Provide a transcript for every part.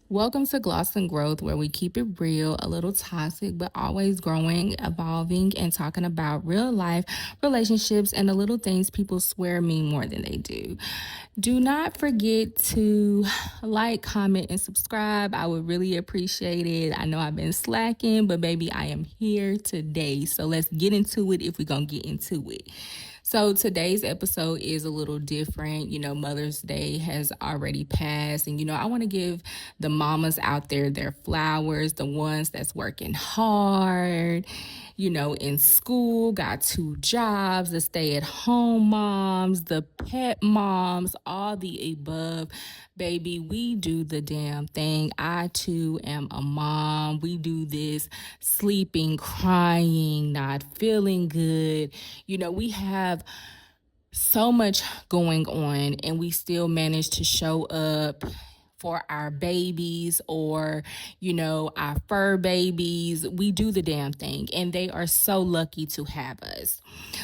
Welcome to Gloss and Growth, where we keep it real, a little toxic, but always growing, evolving, and talking about real life relationships and the little things people swear mean more than they do. Do not forget to like, comment, and subscribe. I would really appreciate it. I know I've been slacking, but baby, I am here today. So let's get into it if we're going to get into it. So today's episode is a little different. Mother's Day has already passed. And, I want to give the mamas out there their flowers, the ones that's working hard, in school, got two jobs, the stay at home moms, the pet moms, all the above. Baby, we do the damn thing. I too am a mom. We do this sleeping, crying, not feeling good. We have so much going on and we still manage to show up for our babies or, our fur babies. We do the damn thing and they are so lucky to have us.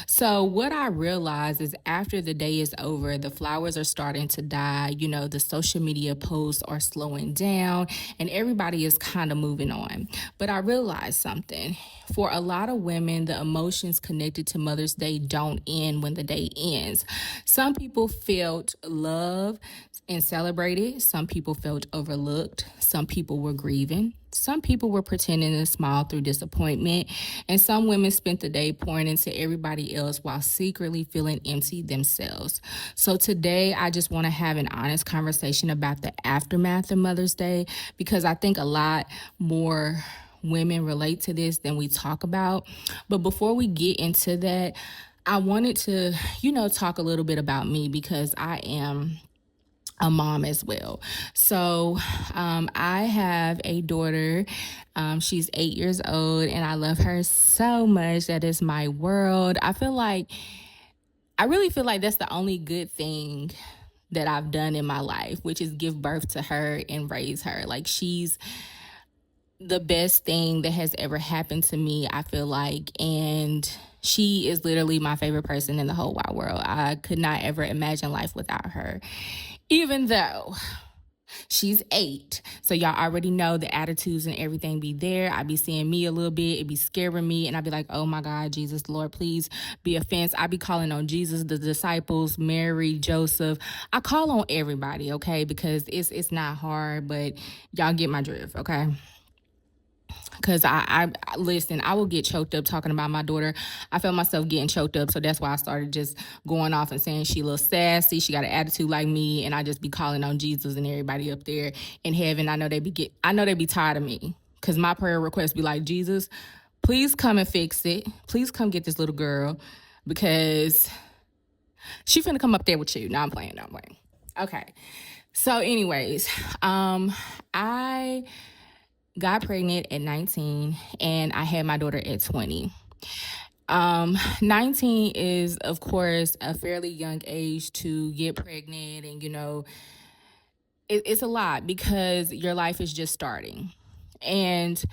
So, what I realized is after the day is over, the flowers are starting to die, the social media posts are slowing down and everybody is kind of moving on. But I realized something. For a lot of women, the emotions connected to Mother's Day don't end when the day ends. Some people felt love and celebrated. Some people felt overlooked. Some people were grieving. Some people were pretending to smile through disappointment. And some women spent the day pouring into everybody else while secretly feeling empty themselves. So today, I just want to have an honest conversation about the aftermath of Mother's Day because I think a lot more women relate to this than we talk about. But before we get into that, I wanted to, talk a little bit about me because I am a mom as well. So I have a daughter. She's 8 years old and I love her so much. That is my world. I really feel like that's the only good thing that I've done in my life, which is give birth to her and raise her. Like she's the best thing that has ever happened to me, I feel like. And she is literally my favorite person in the whole wide world. I could not ever imagine life without her. Even though she's 8. So y'all already know the attitudes and everything be there. I be seeing me a little bit. It be scaring me. And I be like, oh my God, Jesus, Lord, please be offense. I be calling on Jesus, the disciples, Mary, Joseph. I call on everybody, okay? Because it's not hard, but y'all get my drift, okay? Because I listen, I will get choked up talking about my daughter. I felt myself getting choked up, so that's why I started just going off and saying she a little sassy, she got an attitude like me, and I just be calling on Jesus and everybody up there in heaven. I know they be tired of me because my prayer request be like, Jesus, please come and fix it. Please come get this little girl because she finna come up there with you. No, I'm playing. Okay. So, anyways, I got pregnant at 19 and I had my daughter at 20. 19 is, of course, a fairly young age to get pregnant, and it's a lot because your life is just starting. And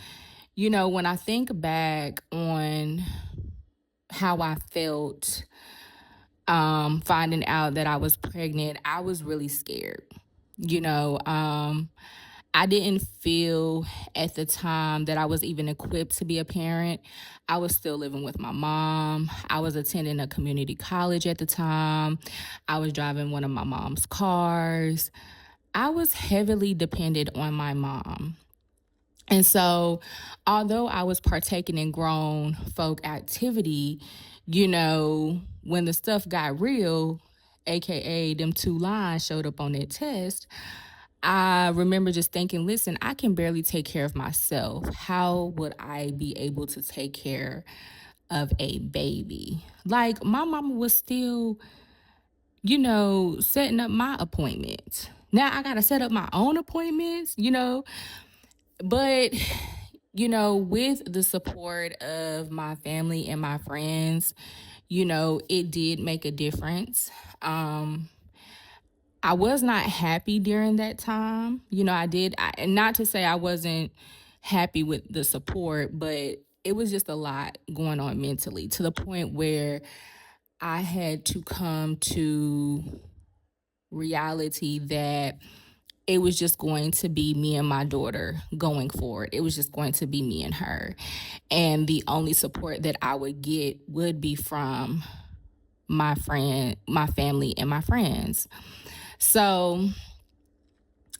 when I think back on how I felt finding out that I was pregnant, I was really scared. I didn't feel at the time that I was even equipped to be a parent. I was still living with my mom. I was attending a community college at the time. I was driving one of my mom's cars. I was heavily dependent on my mom. And so, although I was partaking in grown folk activity, when the stuff got real, AKA them 2 lines showed up on that test, I remember just thinking, listen, I can barely take care of myself. How would I be able to take care of a baby? Like, my mama was still, setting up my appointments. Now I got to set up my own appointments, but, with the support of my family and my friends, it did make a difference. I was not happy during that time. And not to say I wasn't happy with the support, but it was just a lot going on mentally to the point where I had to come to reality that it was just going to be me and my daughter going forward. It was just going to be me and her. And the only support that I would get would be from my family, and my friends. So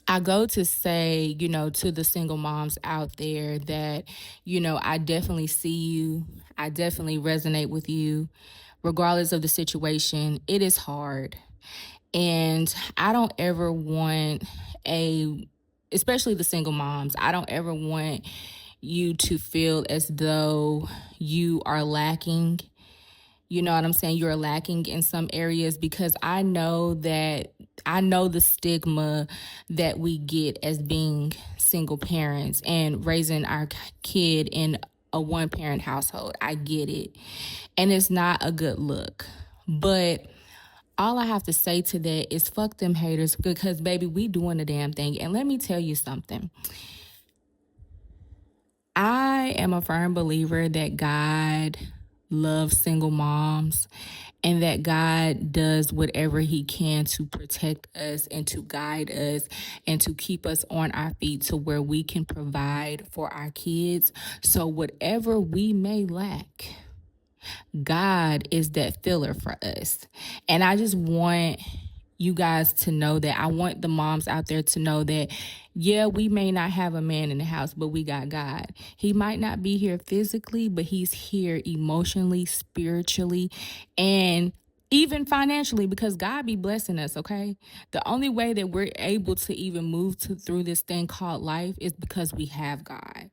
I go to say, to the single moms out there that, I definitely see you. I definitely resonate with you. Regardless of the situation, it is hard. And I don't ever want especially the single moms, I don't ever want you to feel as though you are lacking. You know what I'm saying? You're lacking in some areas, because I know the stigma that we get as being single parents and raising our kid in a one parent household. I get it. And it's not a good look. But all I have to say to that is fuck them haters, because baby, we doing the damn thing. And let me tell you something. I am a firm believer that God loves single moms, and that God does whatever he can to protect us and to guide us and to keep us on our feet to where we can provide for our kids. So whatever we may lack, God is that filler for us. And I just want you guys to know that. I want the moms out there to know that, yeah, we may not have a man in the house, but we got God. He might not be here physically, but he's here emotionally, spiritually, and even financially, because God be blessing us, okay? The only way that we're able to even move through this thing called life is because we have God.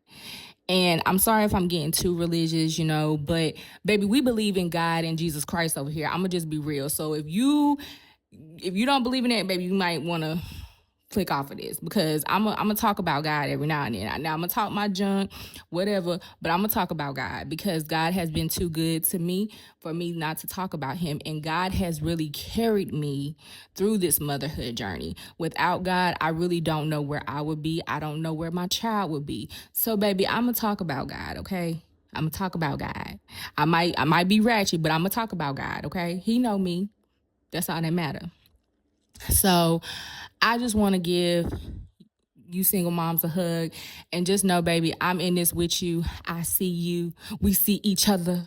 And I'm sorry if I'm getting too religious, but baby, we believe in God and Jesus Christ over here. I'm gonna just be real. So if you don't believe in that, baby, you might want to click off of this, because I'm gonna talk about God every now and then. Now I'm gonna talk my junk, whatever, but I'm gonna talk about God, because God has been too good to me for me not to talk about him. And God has really carried me through this motherhood journey. Without God, I really don't know where I would be. I don't know where my child would be. So baby, I'm gonna talk about God, okay? I'm gonna talk about God. I might be ratchet, but I'm gonna talk about God, okay? He know me. That's all that matter. So I just want to give you single moms a hug, and just know, baby, I'm in this with you. I see you. We see each other,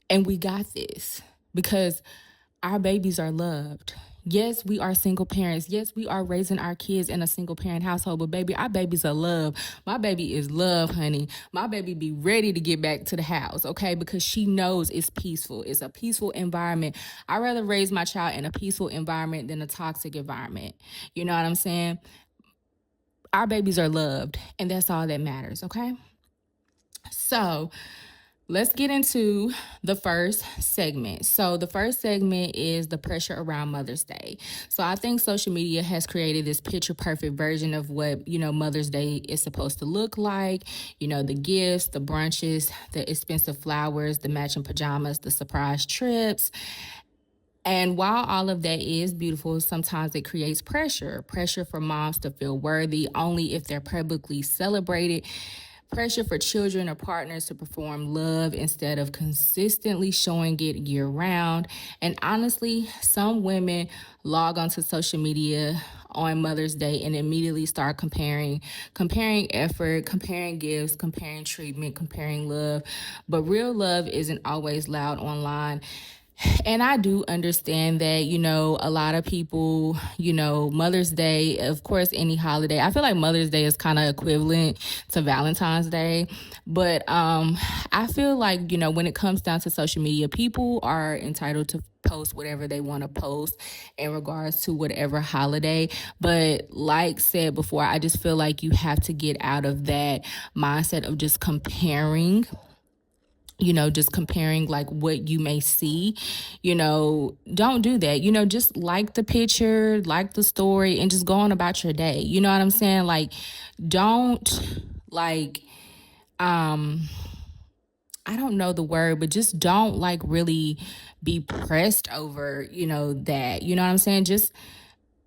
and we got this, because our babies are loved. Yes, we are single parents. Yes, we are raising our kids in a single parent household, but baby, our babies are loved. My baby is love, honey. My baby be ready to get back to the house, okay? Because she knows it's peaceful. It's a peaceful environment. I'd rather raise my child in a peaceful environment than a toxic environment. You know what I'm saying? Our babies are loved, and that's all that matters, okay? So, let's get into the first segment. So, the first segment is the pressure around Mother's Day. So, I think social media has created this picture perfect version of what, Mother's Day is supposed to look like. The gifts, the brunches, the expensive flowers, the matching pajamas, the surprise trips. And while all of that is beautiful, sometimes it creates pressure for moms to feel worthy only if they're publicly celebrated, pressure for children or partners to perform love instead of consistently showing it year round. And honestly, some women log onto social media on Mother's Day and immediately start comparing effort, comparing gifts, comparing treatment, comparing love. But real love isn't always loud online. And I do understand that, a lot of people, Mother's Day, of course, any holiday. I feel like Mother's Day is kind of equivalent to Valentine's Day. But I feel like, when it comes down to social media, people are entitled to post whatever they want to post in regards to whatever holiday. But like said before, I just feel like you have to get out of that mindset of just comparing, just comparing like what you may see. Don't do that. Just like the picture, like the story, and just go on about your day. You know what I'm saying? Like, don't like, I don't know the word, but just don't like really be pressed over, that. You know what I'm saying? Just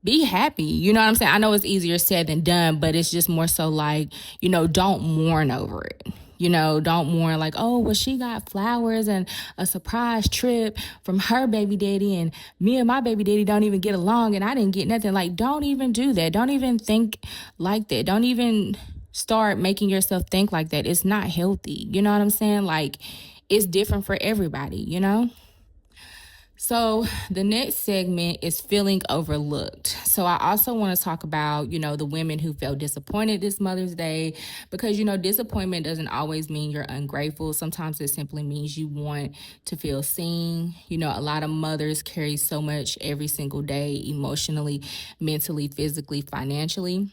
be happy. You know what I'm saying? I know it's easier said than done, but it's just more so like, don't mourn over it. Don't mourn like, oh, well, she got flowers and a surprise trip from her baby daddy, and me and my baby daddy don't even get along, and I didn't get nothing. Like, don't even do that. Don't even think like that. Don't even start making yourself think like that. It's not healthy. You know what I'm saying? Like, it's different for everybody. So, the next segment is feeling overlooked. So, I also want to talk about, the women who felt disappointed this Mother's Day because, disappointment doesn't always mean you're ungrateful. Sometimes it simply means you want to feel seen. A lot of mothers carry so much every single day, emotionally, mentally, physically, financially.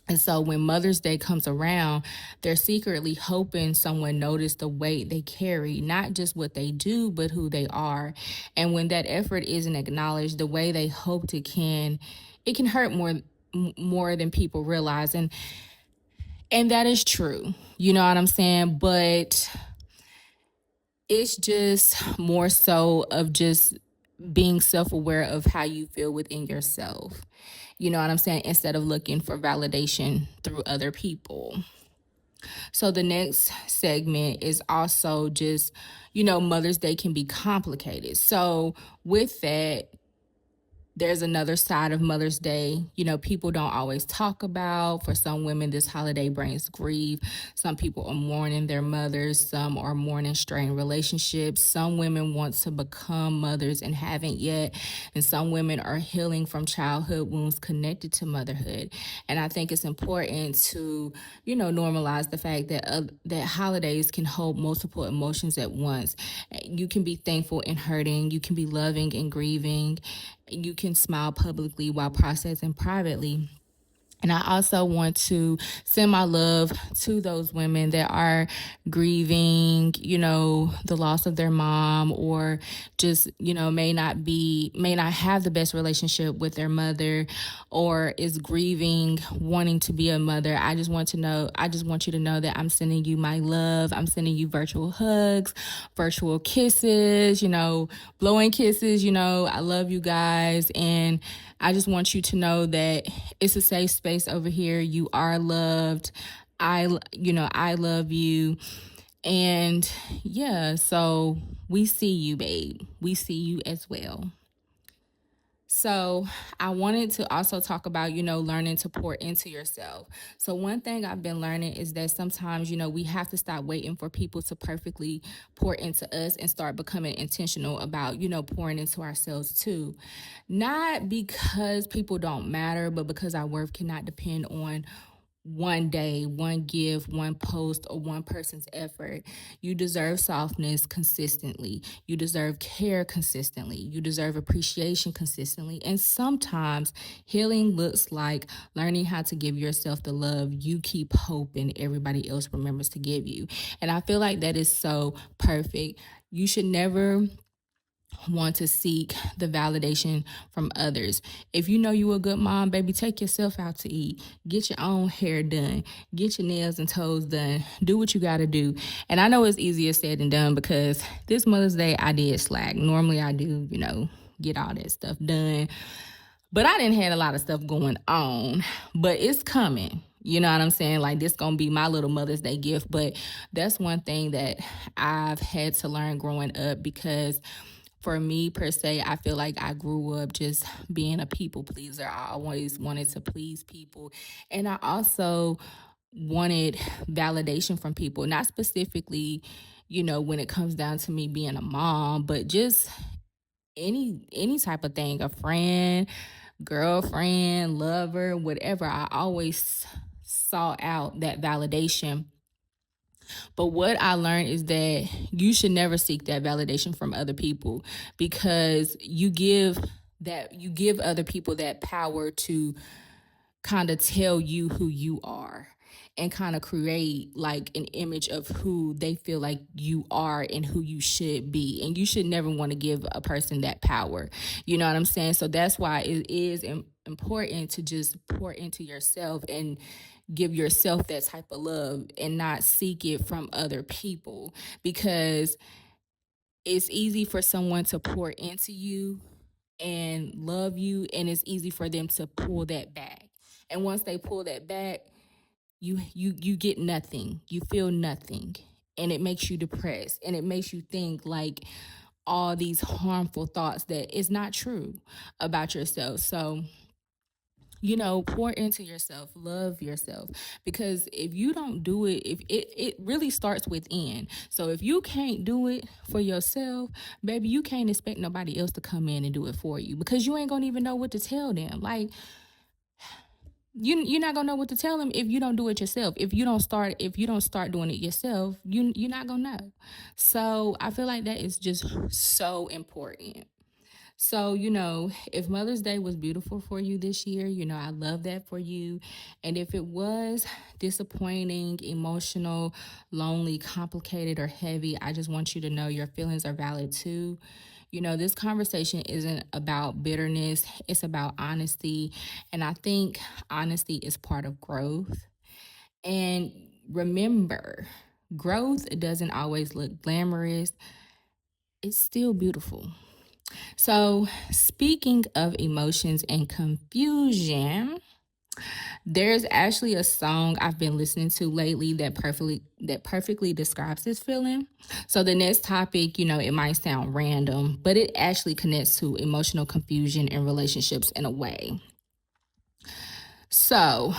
And so when Mother's Day comes around, they're secretly hoping someone noticed the weight they carry, not just what they do, but who they are. And when that effort isn't acknowledged the way they hoped it can hurt more than people realize. And that is true. You know what I'm saying? But it's just more so of just being self-aware of how you feel within yourself. You know what I'm saying? Instead of looking for validation through other people. So the next segment is also just, Mother's Day can be complicated. So with that, there's another side of Mother's Day, people don't always talk about. For some women, this holiday brings grief. Some people are mourning their mothers. Some are mourning strained relationships. Some women want to become mothers and haven't yet. And some women are healing from childhood wounds connected to motherhood. And I think it's important to, normalize the fact that holidays can hold multiple emotions at once. You can be thankful and hurting. You can be loving and grieving. You can smile publicly while processing privately. And I also want to send my love to those women that are grieving, the loss of their mom, or just, may not have the best relationship with their mother, or is grieving, wanting to be a mother. I just want you to know that I'm sending you my love. I'm sending you virtual hugs, virtual kisses, blowing kisses, I love you guys. And I just want you to know that it's a safe space over here. You are loved. I love you. And yeah, so we see you, babe. We see you as well. So I wanted to also talk about, learning to pour into yourself. So one thing I've been learning is that sometimes, we have to stop waiting for people to perfectly pour into us and start becoming intentional about, pouring into ourselves too. Not because people don't matter, but because our worth cannot depend on one day, one gift, one post, or one person's effort. You deserve softness consistently. You deserve care consistently. You deserve appreciation consistently. And sometimes healing looks like learning how to give yourself the love you keep hoping everybody else remembers to give you. And I feel like that is so perfect. You should never want to seek the validation from others. If you know you a good mom, baby, take yourself out to eat. Get your own hair done. Get your nails and toes done. Do what you got to do. And I know it's easier said than done because this Mother's Day I did slack. Normally I do, get all that stuff done. But I didn't have a lot of stuff going on. But it's coming. You know what I'm saying? Like, this gonna be my little Mother's Day gift. But that's one thing that I've had to learn growing up, because for me per se, I feel like I grew up just being a people pleaser. I always wanted to please people. And I also wanted validation from people, not specifically, when it comes down to me being a mom, but just any type of thing, a friend, girlfriend, lover, whatever. I always sought out that validation. But what I learned is that you should never seek that validation from other people, because you give other people that power to kind of tell you who you are and kind of create like an image of who they feel like you are and who you should be. And you should never want to give a person that power. You know what I'm saying? So that's why it is important to just pour into yourself and give yourself that type of love and not seek it from other people, because it's easy for someone to pour into you and love you, and it's easy for them to pull that back. And once they pull that back, you get nothing, you feel nothing, and it makes you depressed, and it makes you think like all these harmful thoughts that is not true about yourself. So pour into yourself, love yourself, because if you don't do it, if it really starts within. So if you can't do it for yourself, baby, you can't expect nobody else to come in and do it for you, because you ain't gonna even know what to tell them. Like, you're not gonna know what to tell them if you don't do it yourself. If you don't start doing it yourself, you're not gonna know. So I feel like that is just so important. So, if Mother's Day was beautiful for you this year, I love that for you. And if it was disappointing, emotional, lonely, complicated, or heavy, I just want you to know your feelings are valid too. This conversation isn't about bitterness, it's about honesty. And I think honesty is part of growth. And remember, growth doesn't always look glamorous, it's still beautiful. So, speaking of emotions and confusion, there's actually a song I've been listening to lately that perfectly describes this feeling. So the next topic, it might sound random, but it actually connects to emotional confusion in relationships in a way. So,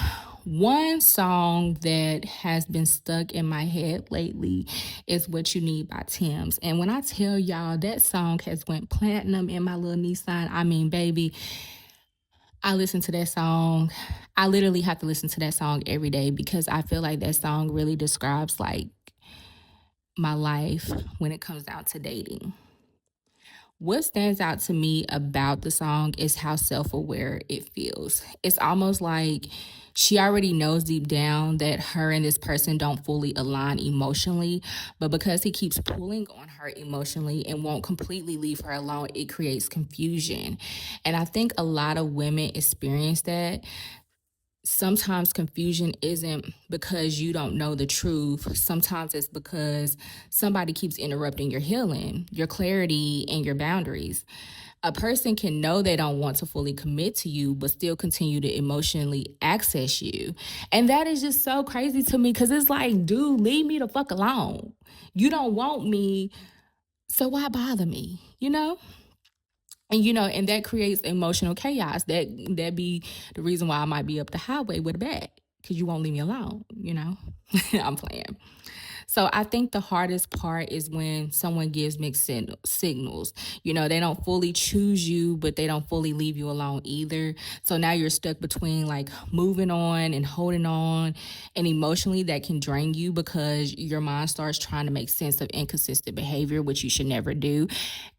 one song that has been stuck in my head lately is What You Need by Tems. And when I tell y'all that song has went platinum in my little Nissan, I mean, baby, I listen to that song. I literally have to listen to that song every day because I feel like that song really describes like my life when it comes down to dating. What stands out to me about the song is how self aware it feels. It's almost like she already knows deep down that her and this person don't fully align emotionally, but because he keeps pulling on her emotionally and won't completely leave her alone, it creates confusion. And I think a lot of women experience that. Sometimes confusion isn't because you don't know the truth. Sometimes it's because somebody keeps interrupting your healing, your clarity, and your boundaries. A person can know they don't want to fully commit to you, but still continue to emotionally access you. And that is just so crazy to me because it's like, dude, leave me the fuck alone. You don't want me, so why bother me? And that creates emotional chaos. That be the reason why I might be up the highway with a bag, because you won't leave me alone. I'm playing. So I think the hardest part is when someone gives mixed signals. They don't fully choose you, but they don't fully leave you alone either. So now you're stuck between like moving on and holding on. And emotionally, that can drain you because your mind starts trying to make sense of inconsistent behavior, which you should never do.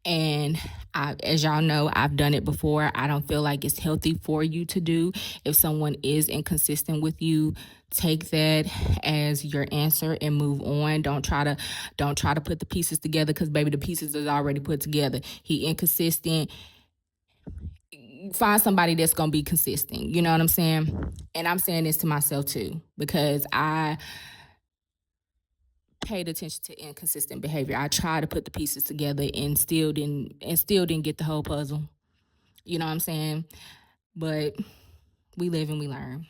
And as y'all know, I've done it before. I don't feel like it's healthy for you to do. If someone is inconsistent with you, take that as your answer and move on. Don't try to put the pieces together, because baby, the pieces is already put together. He inconsistent. Find somebody that's gonna be consistent. You know what I'm saying? And I'm saying this to myself too, because I paid attention to inconsistent behavior. I tried to put the pieces together and still didn't get the whole puzzle. You know what I'm saying? But we live and we learn.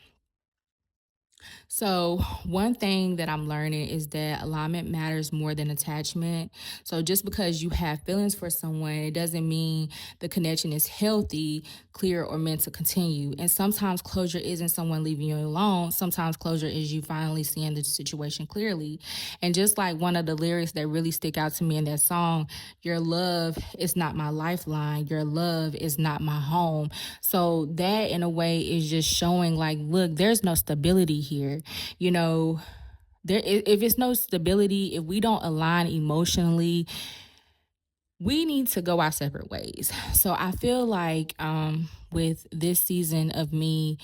So, one thing that I'm learning is that alignment matters more than attachment. So, just because you have feelings for someone, it doesn't mean the connection is healthy, clear, or meant to continue. And sometimes closure isn't someone leaving you alone. Sometimes closure is you finally seeing the situation clearly. And just like one of the lyrics that really stick out to me in that song, your love is not my lifeline, your love is not my home. So that in a way is just showing like, look, there's no stability here. You know, if it's no stability, if we don't align emotionally, we need to go our separate ways. So I feel like with this season of me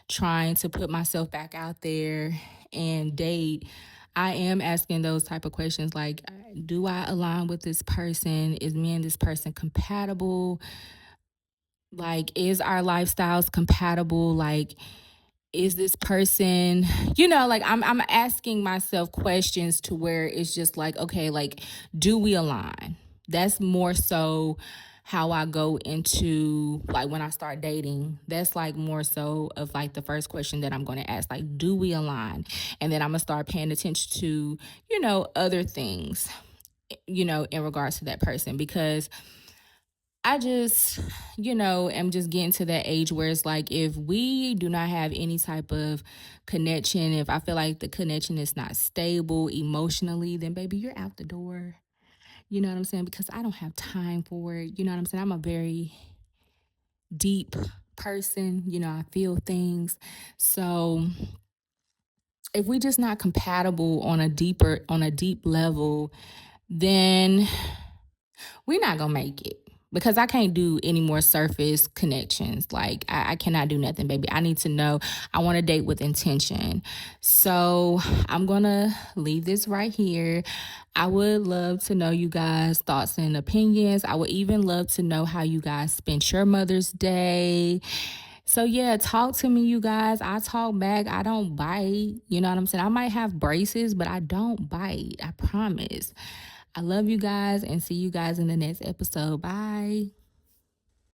trying to put myself back out there and date, I am asking those type of questions like, do I align with this person? Is me and this person compatible? Like, is our lifestyles compatible? Like, is this person, like I'm asking myself questions to where it's just like, okay, like, do we align? That's more so how I go into like when I start dating. That's like more so of like the first question that I'm going to ask, like, do we align? And then I'm going to start paying attention to, other things, in regards to that person, because I just, am just getting to that age where it's like, if we do not have any type of connection, if I feel like the connection is not stable emotionally, then baby, you're out the door. You know what I'm saying? Because I don't have time for it. You know what I'm saying? I'm a very deep person. I feel things. So if we just not compatible on a deep level, then we're not gonna make it, because I can't do any more surface connections. Like I cannot do nothing, baby. I need to know. I want to date with intention. So I'm gonna leave this right here. I would love to know you guys' thoughts and opinions. I would even love to know how you guys spent your Mother's Day. So yeah, talk to me, you guys. I talk back. I don't bite. You know what I'm saying? I might have braces, but I don't bite. I promise. I love you guys and see you guys in the next episode. Bye.